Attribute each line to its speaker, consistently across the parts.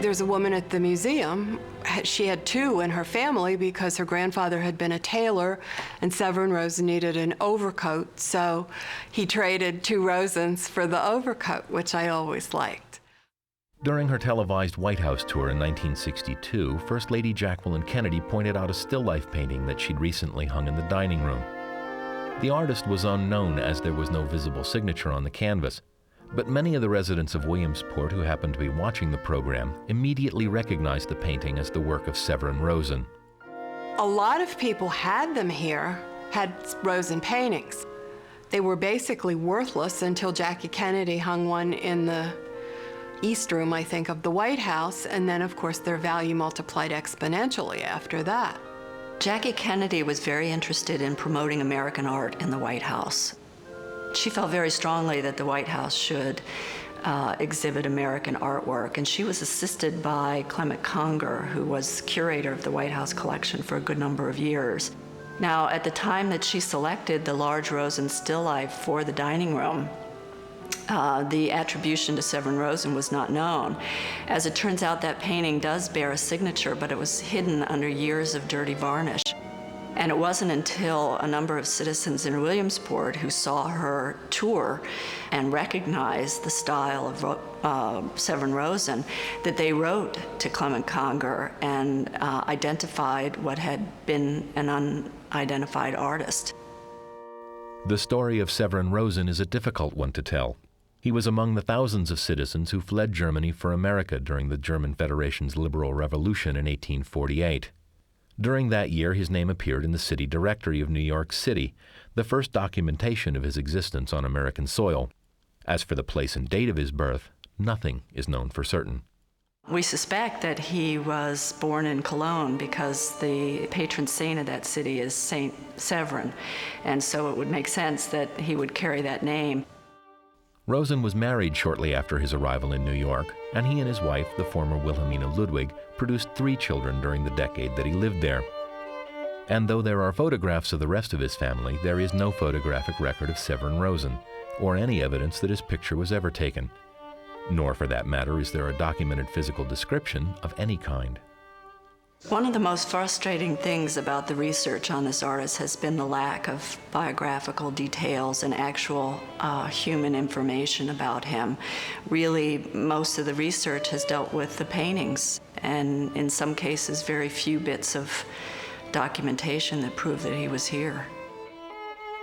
Speaker 1: There's a woman at the museum. She had two in her family because her grandfather had been a tailor and Sever Rosen needed an overcoat, so he traded two Rosens for the overcoat, which I always liked.
Speaker 2: During her televised White House tour in 1962, First Lady Jacqueline Kennedy pointed out a still life painting that she'd recently hung in the dining room. The artist was unknown as there was no visible signature on the canvas, but many of the residents of Williamsport who happened to be watching the program immediately recognized the painting as the work of Sever Rosen.
Speaker 1: A lot of people had them here, had Rosen paintings. They were basically worthless until Jackie Kennedy hung one in the East Room, I think, of the White House, and then, of course, their value multiplied exponentially after that.
Speaker 3: Jackie Kennedy was very interested in promoting American art in the White House. She felt very strongly that the White House should exhibit American artwork, and she was assisted by Clement Conger, who was curator of the White House collection for a good number of years. Now, at the time that she selected the large Rosen still life for the dining room, the attribution to Sever Rosen was not known. As it turns out, that painting does bear a signature, but it was hidden under years of dirty varnish. And it wasn't until a number of citizens in Williamsport who saw her tour and recognized the style of Sever Rosen that they wrote to Clement Conger and identified what had been an unidentified artist.
Speaker 2: The story of Sever Rosen is a difficult one to tell. He was among the thousands of citizens who fled Germany for America during the German Federation's Liberal Revolution in 1848. During that year, his name appeared in the City Directory of New York City, the first documentation of his existence on American soil. As for the place and date of his birth, nothing is known for certain.
Speaker 3: We suspect that he was born in Cologne because the patron saint of that city is Saint Severin, and so it would make sense that he would carry that name.
Speaker 2: Rosen was married shortly after his arrival in New York, and he and his wife, the former Wilhelmina Ludwig, produced 3 children during the decade that he lived there. And though there are photographs of the rest of his family, there is no photographic record of Sever Rosen, or any evidence that his picture was ever taken. Nor, for that matter, is there a documented physical description of any kind.
Speaker 3: One of the most frustrating things about the research on this artist has been the lack of biographical details and actual human information about him. Really, most of the research has dealt with the paintings, and in some cases, very few bits of documentation that prove that he was here.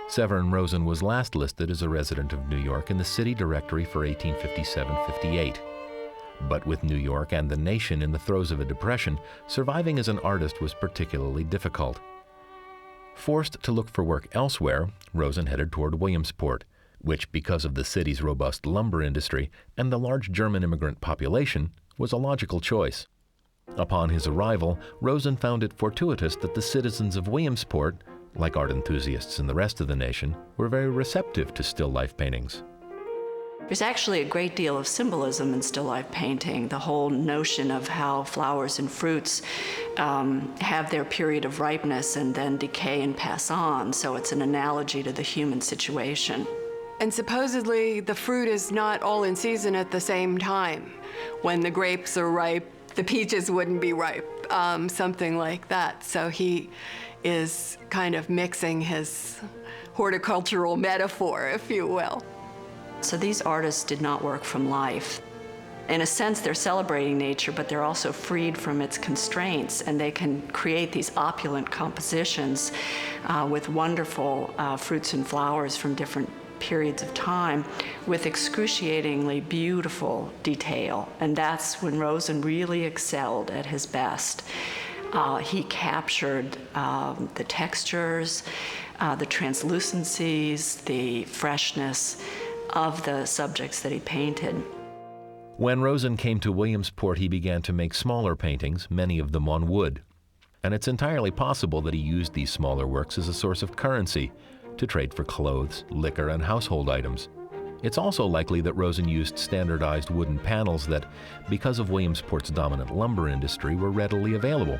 Speaker 2: Sever Rosen was last listed as a resident of New York in the City Directory for 1857-58. But with New York and the nation in the throes of a depression, surviving as an artist was particularly difficult. Forced to look for work elsewhere, Rosen headed toward Williamsport, which, because of the city's robust lumber industry and the large German immigrant population, was a logical choice. Upon his arrival, Rosen found it fortuitous that the citizens of Williamsport, like art enthusiasts in the rest of the nation, were very receptive to still life paintings.
Speaker 3: There's actually a great deal of symbolism in still life painting, the whole notion of how flowers and fruits have their period of ripeness and then decay and pass on, so it's an analogy to the human situation.
Speaker 1: And supposedly the fruit is not all in season at the same time. When the grapes are ripe, the peaches wouldn't be ripe, something like that. So he is kind of mixing his horticultural metaphor, if you will.
Speaker 3: So these artists did not work from life. In a sense, they're celebrating nature, but they're also freed from its constraints, and they can create these opulent compositions with wonderful fruits and flowers from different periods of time with excruciatingly beautiful detail. And that's when Rosen really excelled at his best. He captured the textures, the translucencies, the freshness of the subjects that he painted.
Speaker 2: When Rosen came to Williamsport, he began to make smaller paintings, many of them on wood. And it's entirely possible that he used these smaller works as a source of currency, to trade for clothes, liquor, and household items. It's also likely that Rosen used standardized wooden panels that, because of Williamsport's dominant lumber industry, were readily available,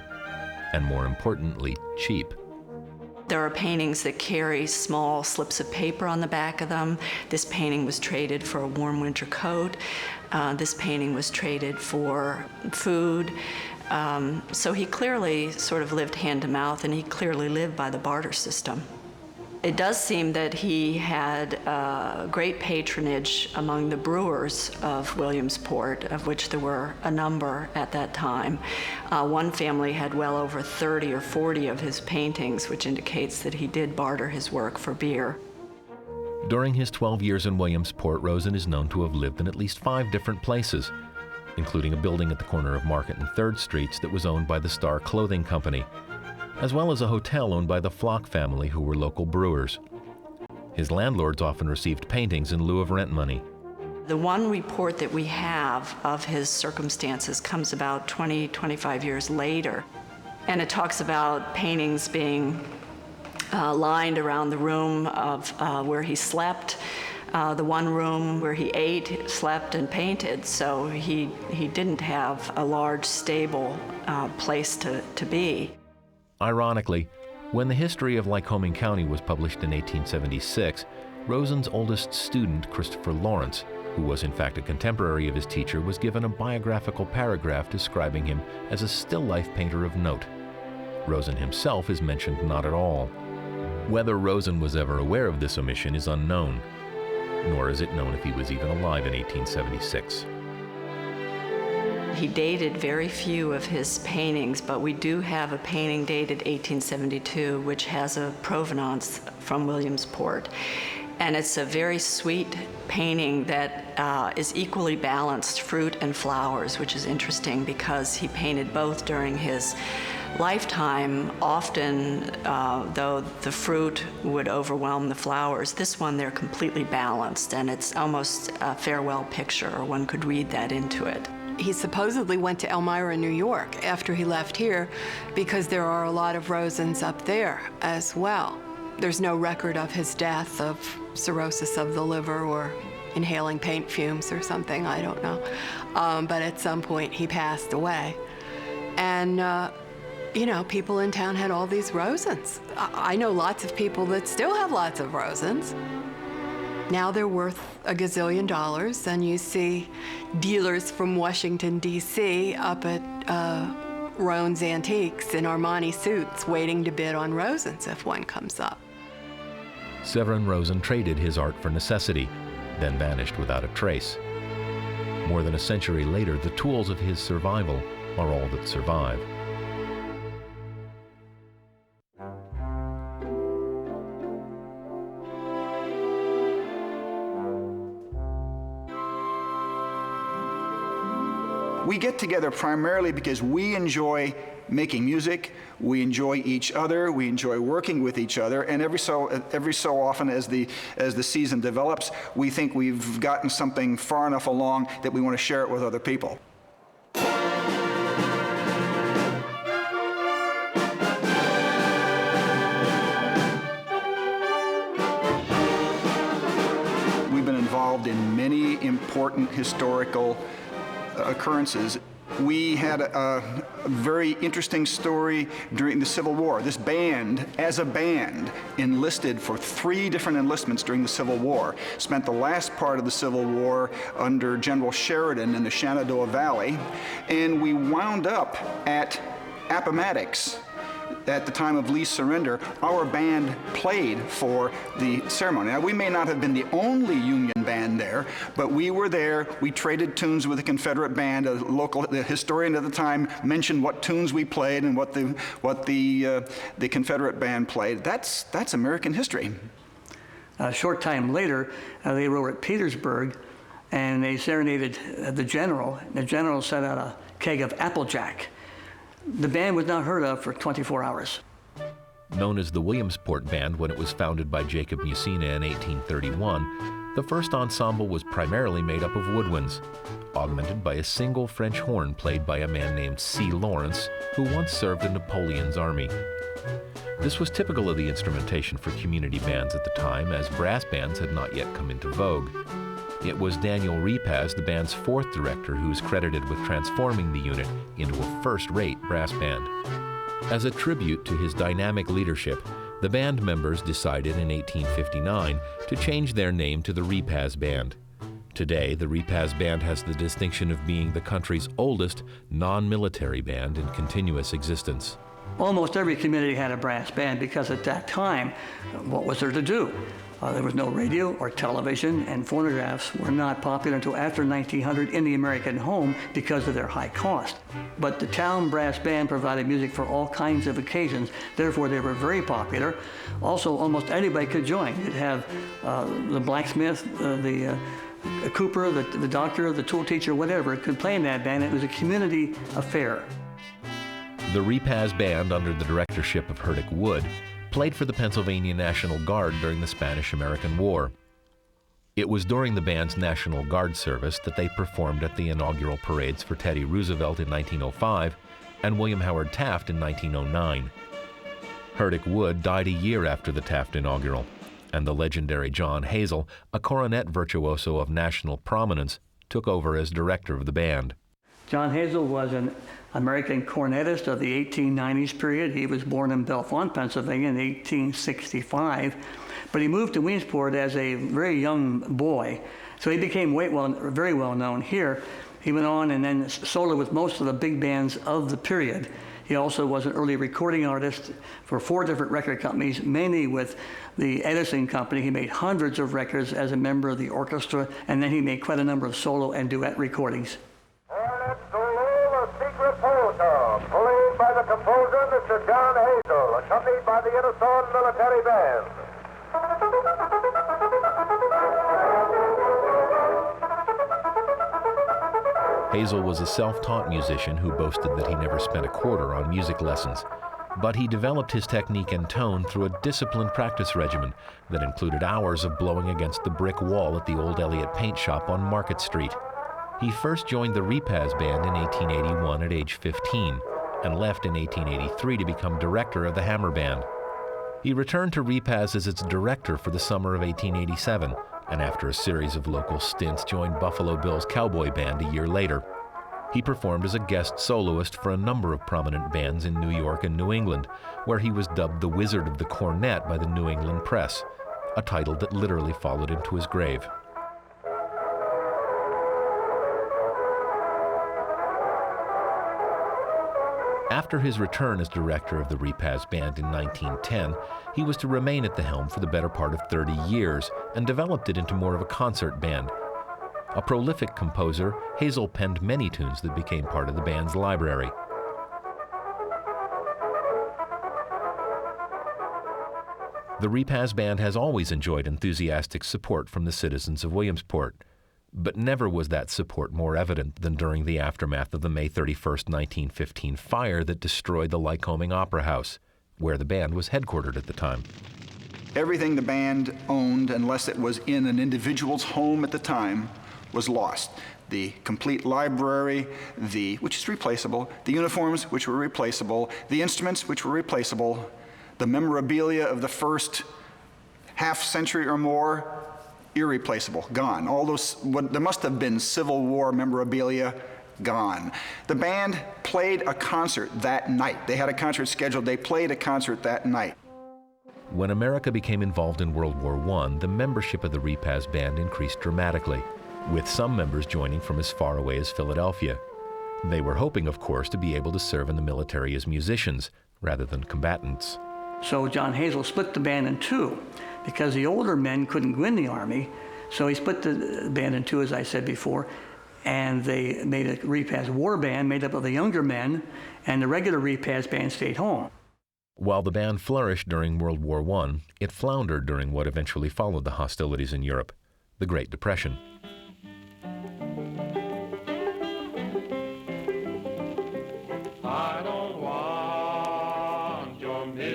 Speaker 2: and more importantly, cheap.
Speaker 3: There are paintings that carry small slips of paper on the back of them. This painting was traded for a warm winter coat. This painting was traded for food. So he clearly sort of lived hand to mouth, and he clearly lived by the barter system. It does seem that he had great patronage among the brewers of Williamsport, of which there were a number at that time. One family had well over 30 or 40 of his paintings, which indicates that he did barter his work for beer.
Speaker 2: During his 12 years in Williamsport, Rosen is known to have lived in at least 5 different places, including a building at the corner of Market and 3rd Streets that was owned by the Star Clothing Company, as well as a hotel owned by the Flock family, who were local brewers. His landlords often received paintings in lieu of rent money.
Speaker 3: The one report that we have of his circumstances comes about 20, 25 years later, and it talks about paintings being lined around the room of where he slept, the one room where he ate, slept, and painted. So he didn't have a large, stable place to be.
Speaker 2: Ironically, when the history of Lycoming County was published in 1876, Rosen's oldest student, Christopher Lawrence, who was in fact a contemporary of his teacher, was given a biographical paragraph describing him as a still life painter of note. Rosen himself is mentioned not at all. Whether Rosen was ever aware of this omission is unknown, nor is it known if he was even alive in 1876.
Speaker 3: He dated very few of his paintings, but we do have a painting dated 1872, which has a provenance from Williamsport. And it's a very sweet painting that is equally balanced fruit and flowers, which is interesting because he painted both during his lifetime. Often, though the fruit would overwhelm the flowers, this one they're completely balanced, and it's almost a farewell picture, or one could read that into it.
Speaker 1: He supposedly went to Elmira, New York after he left here because there are a lot of Rosens up there as well. There's no record of his death of cirrhosis of the liver or inhaling paint fumes or something, I don't know. But at some point he passed away. And, you know, people in town had all these Rosens. I know lots of people that still have lots of Rosens. Now they're worth a gazillion dollars, and you see dealers from Washington, D.C. up at Roan's Antiques in Armani suits waiting to bid on Rosens if one comes up.
Speaker 2: Sever Rosen traded his art for necessity, then vanished without a trace. More than a century later, the tools of his survival are all that survive.
Speaker 4: We get together primarily because we enjoy making music, we enjoy each other, we enjoy working with each other, and every so often as the season develops, we think we've gotten something far enough along that we want to share it with other people. We've been involved in many important historical occurrences. We had a very interesting story during the Civil War. This band, as a band, enlisted for 3 different enlistments during the Civil War. Spent the last part of the Civil War under General Sheridan in the Shenandoah Valley, and we wound up at Appomattox. At the time of Lee's surrender, our band played for the ceremony. Now, we may not have been the only Union band there, but we were there. We traded tunes with the Confederate band. The historian at the time mentioned what tunes we played and what the Confederate band played. That's American history.
Speaker 5: A short time later, they were at Petersburg, and they serenaded the general. The general set out a keg of Applejack. The band was not heard of for 24 hours.
Speaker 2: Known as the Williamsport Band when it was founded by Jacob Mussina in 1831, the first ensemble was primarily made up of woodwinds, augmented by a single French horn played by a man named C. Lawrence, who once served in Napoleon's army. This was typical of the instrumentation for community bands at the time, as brass bands had not yet come into vogue. It was Daniel Repaz, the band's 4th director, who is credited with transforming the unit into a first-rate brass band. As a tribute to his dynamic leadership, The band members decided in 1859 to change their name to the Repaz Band. Today, the Repaz Band has the distinction of being the country's oldest non-military band in continuous existence.
Speaker 5: Almost every community had a brass band because at that time, what was there to do? There was no radio or television, and phonographs were not popular until after 1900 in the American home because of their high cost. But the town brass band provided music for all kinds of occasions, therefore they were very popular. Also, almost anybody could join. You'd have the blacksmith, the cooper, the doctor, the tool teacher, whatever, could play in that band. It was a community affair.
Speaker 2: The Repaz Band, under the directorship of Herdick Wood, played for the Pennsylvania National Guard during the Spanish-American War. It was during the band's National Guard service that they performed at the inaugural parades for Teddy Roosevelt in 1905 and William Howard Taft in 1909. Herdick Wood died a year after the Taft inaugural, and the legendary John Hazel, a cornet virtuoso of national prominence, took over as director of the band.
Speaker 5: John Hazel was an American cornetist of the 1890s period. He was born in Bellefonte, Pennsylvania in 1865, but he moved to Williamsport as a very young boy. So he became very well known here. He went on and then soloed with most of the big bands of the period. He also was an early recording artist for 4 different record companies, mainly with the Edison Company. He made hundreds of records as a member of the orchestra, and then he made quite a number of solo and duet recordings.
Speaker 6: Played by the composer, Mr. John Hazel, accompanied by the Ingersoll Military Band.
Speaker 2: Hazel was a self-taught musician who boasted that he never spent a quarter on music lessons. But he developed his technique and tone through a disciplined practice regimen that included hours of blowing against the brick wall at the old Elliott paint shop on Market Street. He first joined the Repaz Band in 1881 at age 15 and left in 1883 to become director of the Hammer Band. He returned to Repaz as its director for the summer of 1887, and after a series of local stints joined Buffalo Bill's Cowboy Band a year later. He performed as a guest soloist for a number of prominent bands in New York and New England, where he was dubbed the Wizard of the Cornet by the New England Press, a title that literally followed him to his grave. After his return as director of the Repaz Band in 1910, he was to remain at the helm for the better part of 30 years and developed it into more of a concert band. A prolific composer, Hazel penned many tunes that became part of the band's library. The Repaz Band has always enjoyed enthusiastic support from the citizens of Williamsport. But never was that support more evident than during the aftermath of the May 31st, 1915 fire that destroyed the Lycoming Opera House, where the band was headquartered at the time.
Speaker 4: Everything the band owned, unless it was in an individual's home at the time, was lost. The complete library, which is replaceable, the uniforms, which were replaceable, the instruments, which were replaceable, the memorabilia of the first half century or more, irreplaceable, gone. All those, there must have been Civil War memorabilia, gone. The band played a concert that night. They had a concert scheduled. They played a concert that night.
Speaker 2: When America became involved in World War I, the membership of the Repaz Band increased dramatically, with some members joining from as far away as Philadelphia. They were hoping, of course, to be able to serve in the military as musicians rather than combatants.
Speaker 5: So John Hazel split the band in 2 because the older men couldn't go in the Army. So he split the band in 2, as I said before, and they made a Repaz War Band made up of the younger men, and the regular Repaz Band stayed home.
Speaker 2: While the band flourished during World War I, it floundered during what eventually followed the hostilities in Europe, the Great Depression.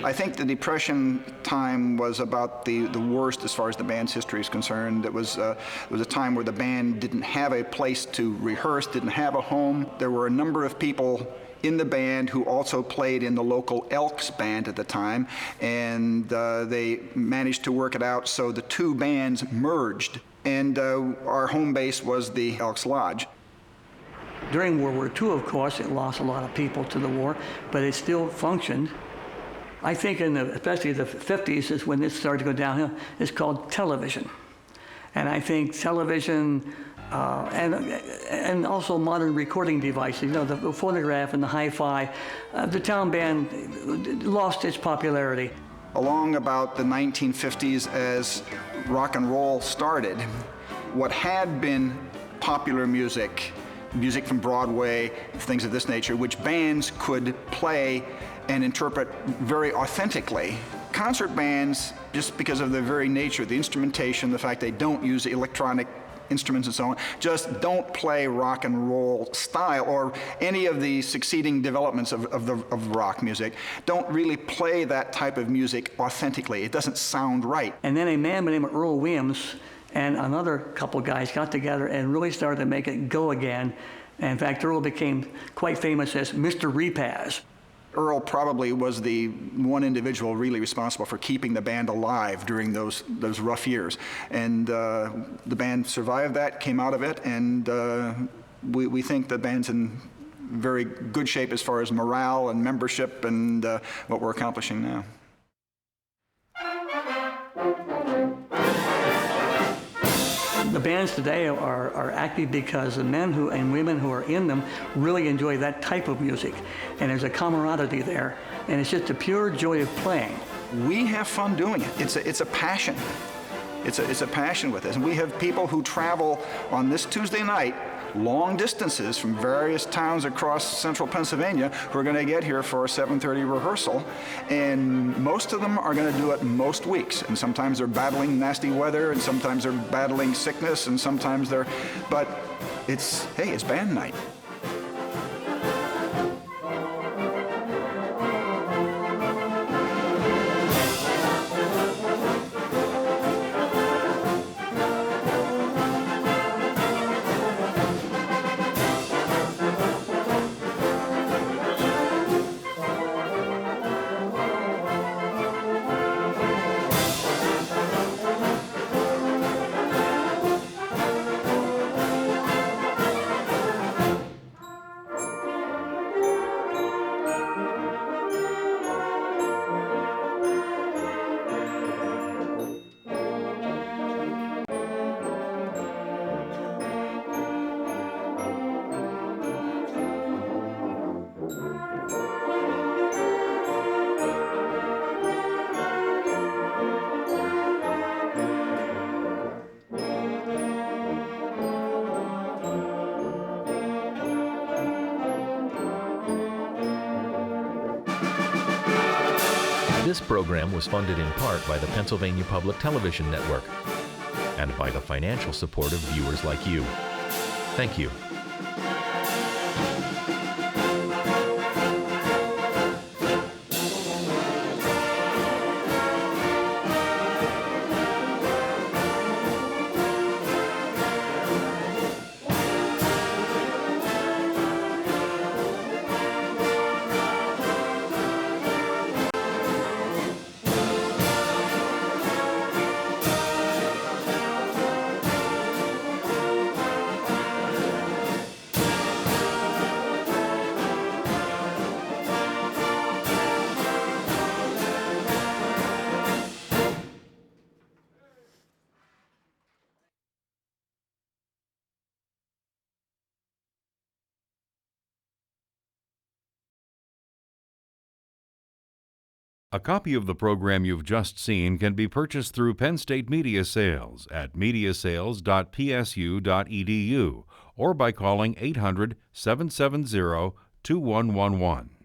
Speaker 4: I think the Depression time was about the worst as far as the band's history is concerned. It was a time where the band didn't have a place to rehearse, didn't have a home. There were a number of people in the band who also played in the local Elks band at the time, and they managed to work it out so the 2 bands merged, and our home base was the Elks Lodge.
Speaker 5: During World War II, of course, it lost a lot of people to the war, but it still functioned. I think especially the 50s is when this started to go downhill, is called television. And I think television and also modern recording devices, you know, the phonograph and the hi-fi, the town band lost its popularity.
Speaker 4: Along about the 1950s, as rock and roll started, what had been popular music from Broadway, things of this nature, which bands could play and interpret very authentically. Concert bands, just because of their very nature, the instrumentation, the fact they don't use electronic instruments and so on, just don't play rock and roll style, or any of the succeeding developments of rock music don't really play that type of music authentically. It doesn't sound right.
Speaker 5: And then a man by the name of Earl Williams and another couple guys got together and really started to make it go again. And in fact, Earl became quite famous as Mr. Repaz.
Speaker 4: Earl probably was the one individual really responsible for keeping the band alive during those rough years. And the band survived that, came out of it, and we think the band's in very good shape as far as morale and membership and what we're accomplishing now.
Speaker 5: The bands today are active because the men and women who are in them really enjoy that type of music. And there's a camaraderie there, and it's just a pure joy of playing.
Speaker 4: We have fun doing it. It's a passion. It's a passion with us. And we have people who travel on this Tuesday night long distances from various towns across central Pennsylvania who are going to get here for a 7:30 rehearsal, and most of them are going to do it most weeks, and sometimes they're battling nasty weather, and sometimes they're battling sickness, and sometimes but it's band night.
Speaker 2: This program was funded in part by the Pennsylvania Public Television Network and by the financial support of viewers like you. Thank you.
Speaker 7: A copy of the program you've just seen can be purchased through Penn State Media Sales at mediasales.psu.edu or by calling 800-770-2111.